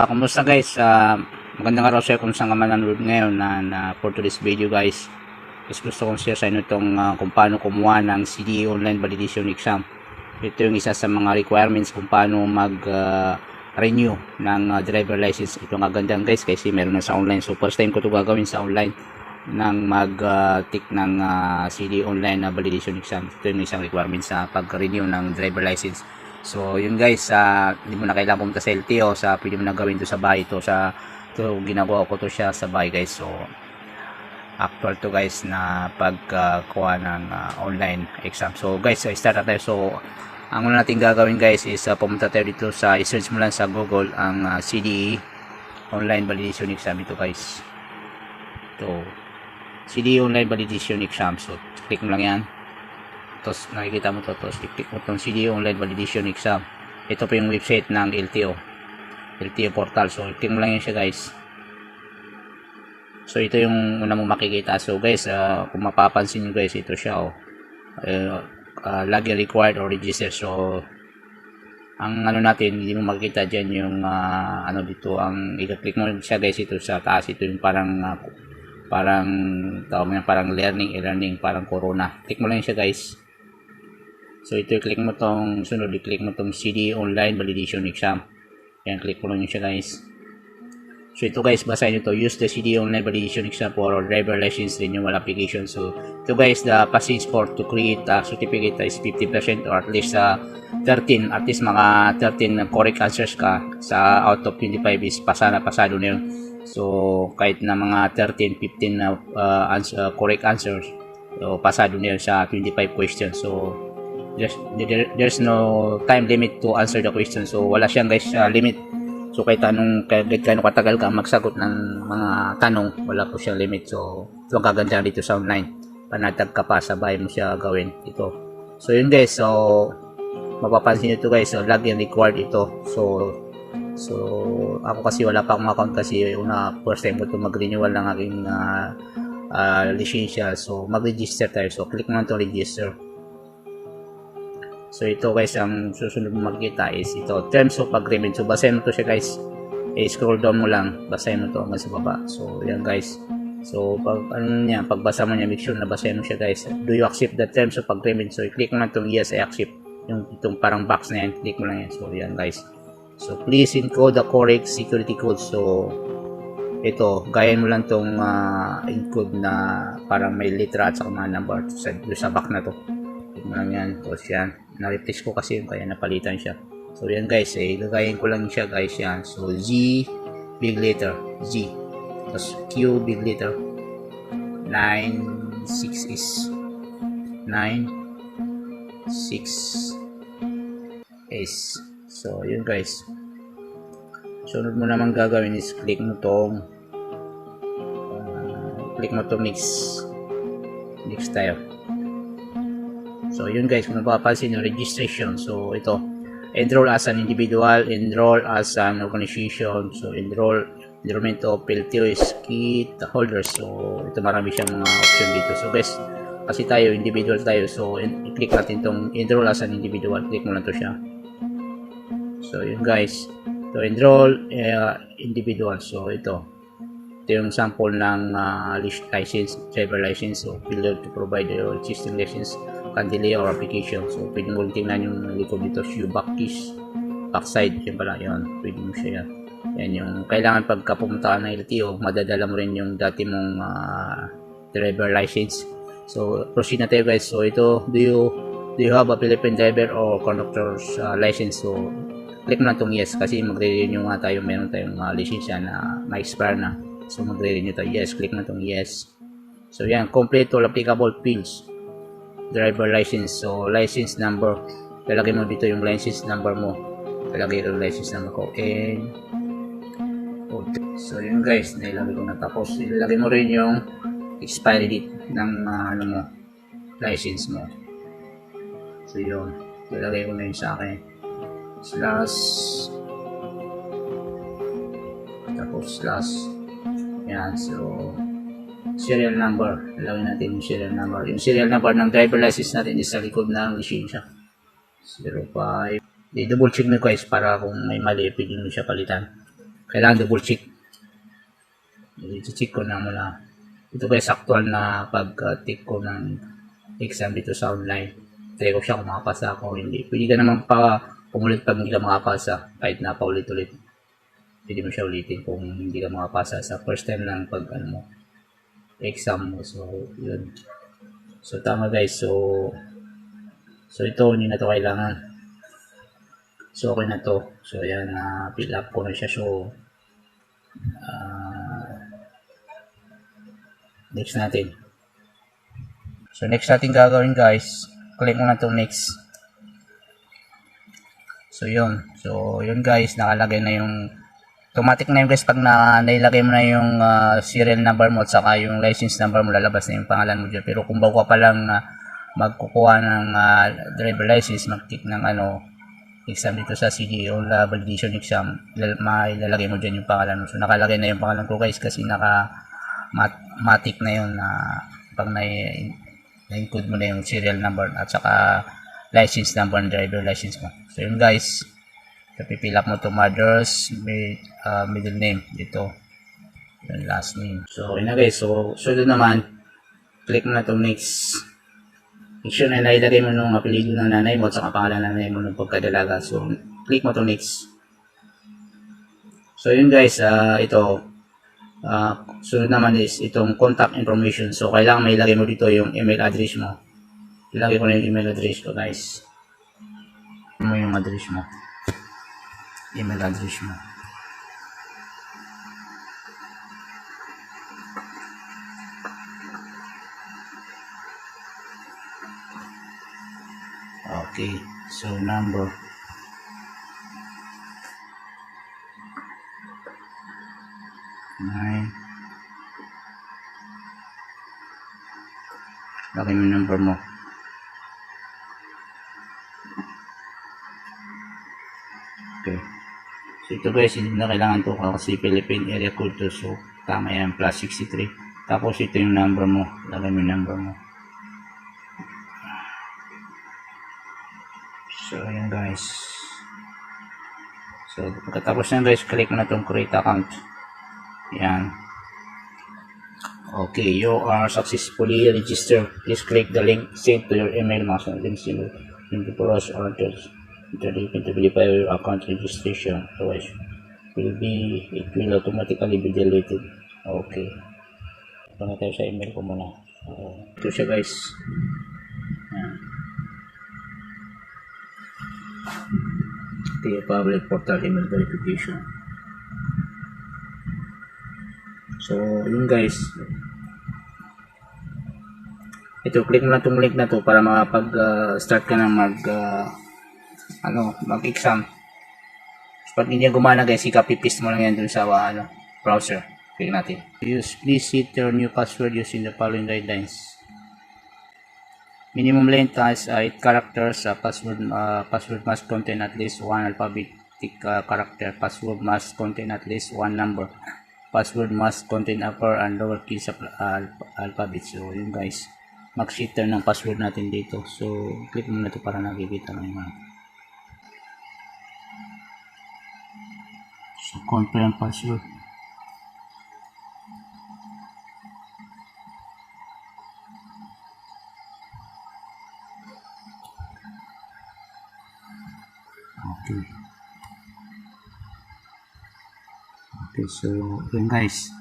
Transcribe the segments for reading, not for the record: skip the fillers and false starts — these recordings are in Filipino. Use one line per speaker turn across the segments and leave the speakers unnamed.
Kumusta guys? Magandang araw sa kung saan ka man nanonood ngayon for today's video guys. Gusto kong share sa inyo itong kung paano kumuha ng CDE Online Validation Exam. Ito yung isa sa mga requirements kung paano mag-renew ng driver license. Ito nga gandang guys kasi meron na sa online. So first time ko ito gagawin sa online ng mag-tick ng CDE Online Validation Exam. Ito yung isang requirements sa pag-renew ng driver license. So yun guys, hindi mo na kailangan pumunta sa LTO, pwede mo na gawin to sa bahay. Ito ginagawa ko to siya sa bahay guys. So actual to guys na pagkuha ng online exam. So guys, start na tayo. So ang una natin gagawin guys is pumunta tayo dito i-search mo lang sa Google ang CDE Online Validation Exam. Ito guys, ito CDE Online Validation Exam. So click mo lang yan. Tapos nakikita mo to, tapos i-click mo itong CDE Online Validation Exam. Ito po yung website ng LTO portal. So i-click mo lang yan siya guys. So ito yung una mong makikita. So guys, kung mapapansin nyo guys, ito siya login required or register. So ang ano natin, hindi mo makikita dyan yung dito, ang i-click mo siya guys, ito sa taas, ito yung parang learning, parang corona. Click mo lang siya guys. So ito, i-click mo tong sunod, i-click mo tong CDE Online Validation Exam. Ayan, click mo lang siya guys. So ito guys, basahin nyo to. Use the CDE Online Validation Exam for driver license renewal application. So ito guys, the passage for to create a certificate is 50% or at least mga 13 correct answers ka sa out of 25 is pasado na yun. So kahit na mga 15 correct answers, so pasado na yun sa 25 questions. So there's no time limit to answer the question. So wala siyang guys limit. So kahit kano katagal ka magsagot ng mga tanong, wala po siyang limit. So ito ang kaganda dito sa online. Panatag ka pa, sabay mo siya gawin ito. So yun guys, so mapapansin nyo ito guys, so login required ito. So ako kasi wala pa akong account kasi first time ko ito mag-renewal ng aking lisensya. So mag-register tayo. So click mo lang itong register. So ito guys, ang susunod mo makikita is ito, terms of agreement. So basahin mo to siya guys. Scroll down mo lang, basahin mo to hanggang sa baba. So yan guys. So pagbasa mo niya, make sure na basahin mo siya guys. Do you accept the terms of agreement? So i-click mo lang itong yes, I accept. Itong parang box na yan, click mo lang yan. So yan guys. So please encode the correct security code. So ito, gayahin mo lang itong encode na parang may letra at saka mga number sa back na to. Click mo lang yan. Tapos yan, na-replace ko kasi kaya napalitan siya. So yan guys, gagayin ko lang siya guys yan. So Z, big letter, Z. Tapos Q, big letter, 9, 6 is 9, 6 is. So yun guys. Sunod mo naman gagawin is click mo tong next tayo. So yun guys, kung napapansin yung registration. So ito, enroll as an individual, enroll as an organization. So enrollment of LTO is key holders. So ito, marami siyang mga option dito. So guys, kasi tayo individual tayo, so i-click natin itong enroll as an individual. Click mo lang to siya. So yun guys, so enroll individual. So ito yung sample ng license, driver license. So failure to provide your existing license can delay our application. So pwede mo tingnan yung likod dito, shoe back keys, backside, yun pala yun, pwede mo siya yan. Yan yung kailangan pagka pumunta ka ng LTO, madadala mo rin yung dati mong driver license. So proceed na tayo guys. So ito, do you have a Philippine driver or conductor's license? So click mo lang itong yes kasi magre-renew nga tayo. Meron tayong lisensya na ma-expire na. So magre-renew tayo. Yes, click na itong yes. So yan, complete all applicable fields. Driver license. So license number, lalagay mo dito yung license number mo. Lalagay yung license number ko. And so yun guys, nailagay ko na. Tapos ilalagay mo rin yung expiry date ng license mo. So yun, ilalagay ko na yun sa akin. Slash, tapos slash, yan. So serial number, ilagay natin yung serial number. Yung serial number ng driver license natin is sa likod ng lisensya, 05. Double check nyo guys para kung may mali, pwede nyo siya palitan. kailangan double check. I-check ko na muna. Ito guys, actual na pag-take ko ng exam dito sa online. Try ko siya kung makapasa ako o hindi. Pwede ka naman pa umulit pag hindi ka makapasa, kahit na paulit-ulit. Pwede mo siya ulitin kung hindi ka makapasa sa first time lang pag exam mo. So, yun. So, tama guys. So ito, hindi na to kailangan. So, okay na to. So, ayan, fill up ko na siya. So, next natin. So, next natin gagawin guys. Click mo na to next. So, yun. So, yun guys. Nakalagay na yung automatic na yun guys. Pag nailagay mo na yung serial number mo at saka yung license number mo, lalabas na yung pangalan mo dyan. Pero kung bago ka pa lang magkukuha ng driver license, mag-tick ng exam dito sa CDO validation exam, ilalagay mo dyan yung pangalan mo. So, nakalagay na yung pangalan ko guys kasi matic na yun pag na-include mo na yung serial number at saka license number ng driver license mo. So, yun guys. So, pipil up mo to mother's middle name dito. Yung last name. So, yun na guys. So, sunod naman, click mo na to next. Make sure na nailagay mo nung apelido ng nanay mo at saka pangalan ng nanay mo nung pagkadalaga. So, click mo to next. So, yun guys, ito. Sunod naman is itong contact information. So, kailangan may ilagay mo dito yung email address mo. Ilagay ko na yung email address ko guys. Mo yung address mo. Email address mo. Okay, so number. Lagay mo yung number mo. Okay. So ito guys, hindi na kailangan to kasi Philippine area code to. So tama yan, plus 63. Tapos ito yung number mo. Lagay mo yung number mo. So ayan guys. So pagkatapos yan guys, click mo na itong create account. Yan. Okay, you are successfully registered. Please click the link sent to your email master. Links in the process or to verify your account registration. Otherwise, it will automatically be deleted. Okay. Punta tayo sa email ko muna. Ito siya guys. Yan. Ito yung public portal email verification. So, yun guys. Ito, click mo na itong link na to para makapag-start ka na mag-exam. So, pag hindi gumana guys, i-copy-paste mo lang yan dun sa browser. Click natin. Please set your new password using the following guidelines. Minimum length as 8 characters. Password must contain at least one alphabetic character. Password must contain at least one number. Password must contain upper and lower case alphabet. So, yun guys. Mag-shitter ng password natin dito. So, click mo na ito para nakikita ng mga. So, confirm password. Okay. Okay, so yun guys,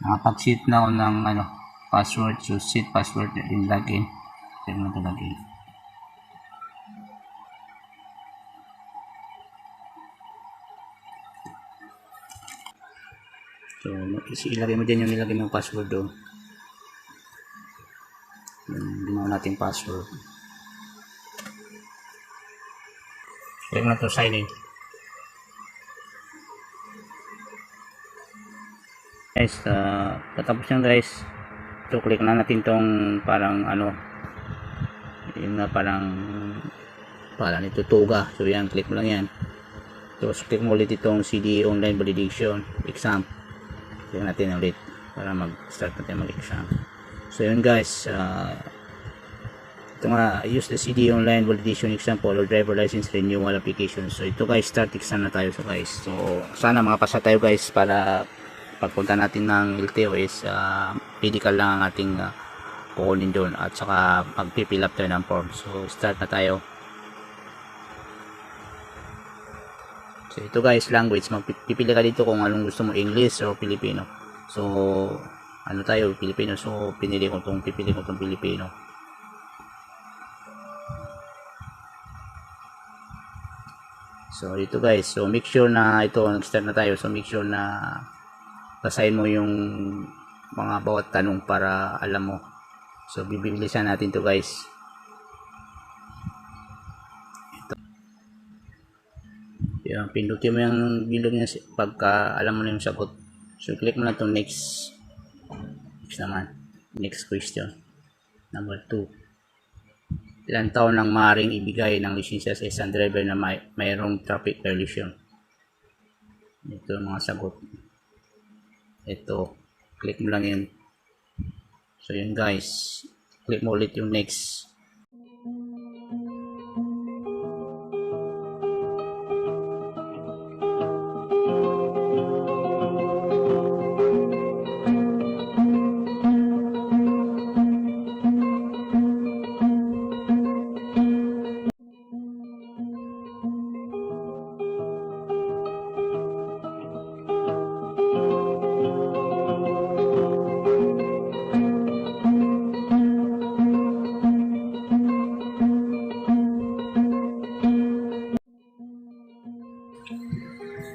nakapag-set na ako ng password. So set password in login. Tignan natin login. So ilagay mo dyan yung nilagay ng password doon. Yung ginawa natin password. Tignan natin sign in. Guys, katapos yan guys, so click na natin tong parang yung parang ito tuga. So yan, click mo lang yan. So click mo ulit itong CD online validation exam. Click natin ulit para mag-start natin mag-exam. So yun guys, ito nga, use the CD online validation example or driver license renewal application. So ito guys, start exam na tayo. So guys, so sana makapasa tayo guys para pagpunta natin ng LTO is medical lang ang ating kukunin doon at saka magpipill up tayo ng form. So start na tayo. So ito guys, language, magpipili ka dito kung anong gusto mo, English o Filipino. So ano tayo, Filipino. So pipili ko tong Filipino. So ito guys, so make sure na ito, nag-start na tayo. So make sure na basahin mo yung mga bawat tanong para alam mo. So bibilisan natin to guys. Ito. Yan, pindutin mo yung bilog niya pagka alam mo na yung sagot. So click mo na itong next. Next naman. Next question. Number 2. Ilang taon nang maaaring ibigay ng lisensya sa isang driver na mayroong traffic violation? Ito ang mga sagot. Ito, click mo lang yun. So yun guys, click mo ulit yung next.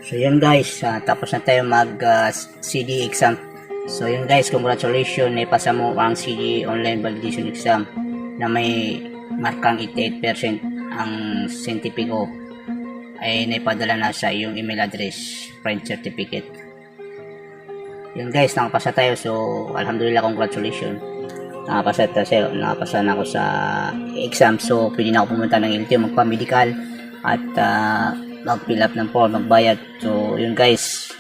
So yun guys, tapos na tayo mag CD exam. So yun guys, congratulations, naipasa mo ang CD online validation exam na may markang 88%. Ang scientifico ay naipadala na sa iyong email address, print certificate. Yun guys, nakapasa tayo. So alhamdulillah, congratulations, nakapasa na ako sa exam. So pwede na ako pumunta ng LTO, magpa-medical at mag-fill up ng form, magbayad. So yun guys,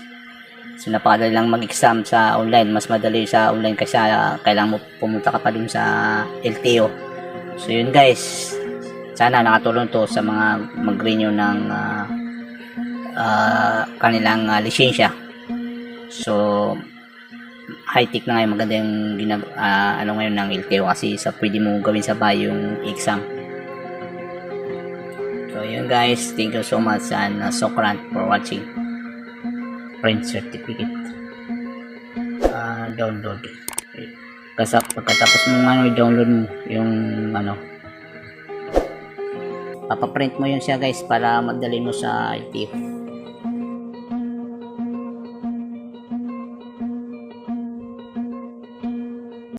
so napakadali lang mag-exam sa online, mas madali sa online kasi kailangan mo pumunta ka pa dun sa LTO. So yun guys, sana nakatulong to sa mga mag-renew ng kanilang lisensya. So high-tech na ngayon, maganda yung ngayon ng LTO kasi pwede mo gawin sa bahay yung exam. So yun guys, thank you so much and sokran for watching. Print certificate, download. Kasi pagkatapos mo download mo yung papaprint mo yun siya guys para madali mo sa LTO.